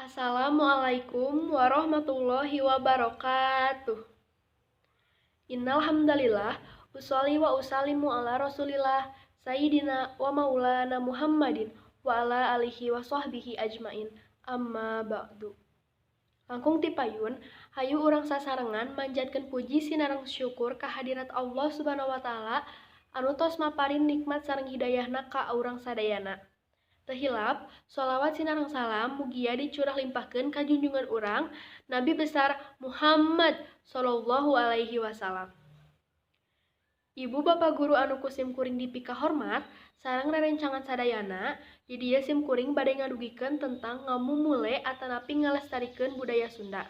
Assalamualaikum warahmatullahi wabarakatuh. Innal hamdalillah usolli wa usallimu ala Rasulillah Sayyidina wa Maulana Muhammadin wa ala alihi wa sahbihi ajmain. Amma ba'du. Langkung tipayun, hayu urang sasarengan manjatkeun puji sinareng syukur kehadirat Allah Subhanahu wa taala anu tos maparin nikmat sareng hidayahna ka urang sadayana. Teu hilap, sholawat sinareng salam mugia dicurah limpahkeun ka junjungan urang Nabi besar Muhammad sallallahu alaihi wasallam. Ibu bapak guru anu kusim kuring dipika hormat, sareng rerencangan sadayana, di dieu sim kuring bade ngadugikeun tentang ngamumule atanapi ngalestarikeun budaya Sunda.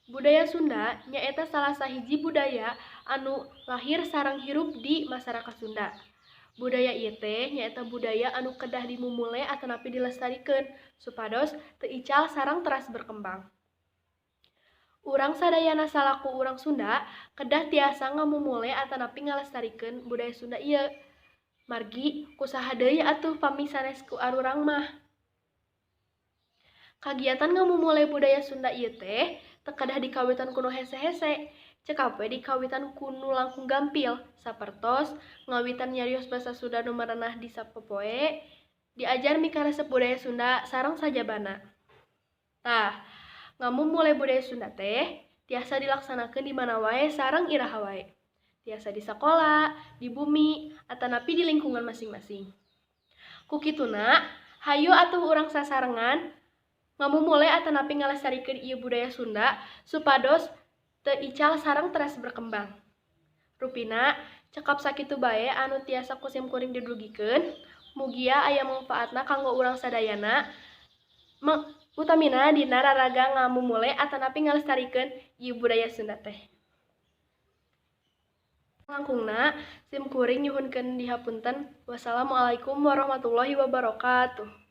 Budaya Sunda nyaeta salah sahiji budaya anu lahir sareng hirup di masyarakat Sunda. Budaya ieu teh nyaeta budaya anu kedah dimumule atanapi dilestarikeun supados teu ical sareng teras berkembang. Urang sadayana salaku urang Sunda kedah tiasa ngamumule atanapi ngalestarikeun budaya Sunda ieu. Margi kusaha deui atuh pami sanes ku arurang mah. Kagiatan ngamumule budaya Sunda ieu teh teu kedah dikawitan ku nu hese-hese, cekap we dikawitan ku nu langkung gampil, sapertos ngawitan nyarios basa Sunda nu marenah di sapopoe, diajar mikaresep budaya Sunda sareng sajabana. Tah, ngamumule budaya Sunda teh tiasa dilaksanakeun di mana wae sareng iraha wae. Tiasa di sakola, di bumi, atanapi di lingkungan masing-masing. Ku kituna, hayu atuh urang sasarengan ngamumule atanapi ngalestarikeun ieu budaya Sunda supados teu ical sareng teras berkembang. Rupina, cekap sakitu bae anu tiasa kusim kuring didugikeun, mugia aya mangfaatna kanggo urang sadayana, utamina dina raraga ngamumule atanapi ngalestarikeun ieu budaya Sunda teh. Langkungna sim kuring nyuhunkeun dihapunten. Wassalamualaikum warahmatullahi wabarakatuh.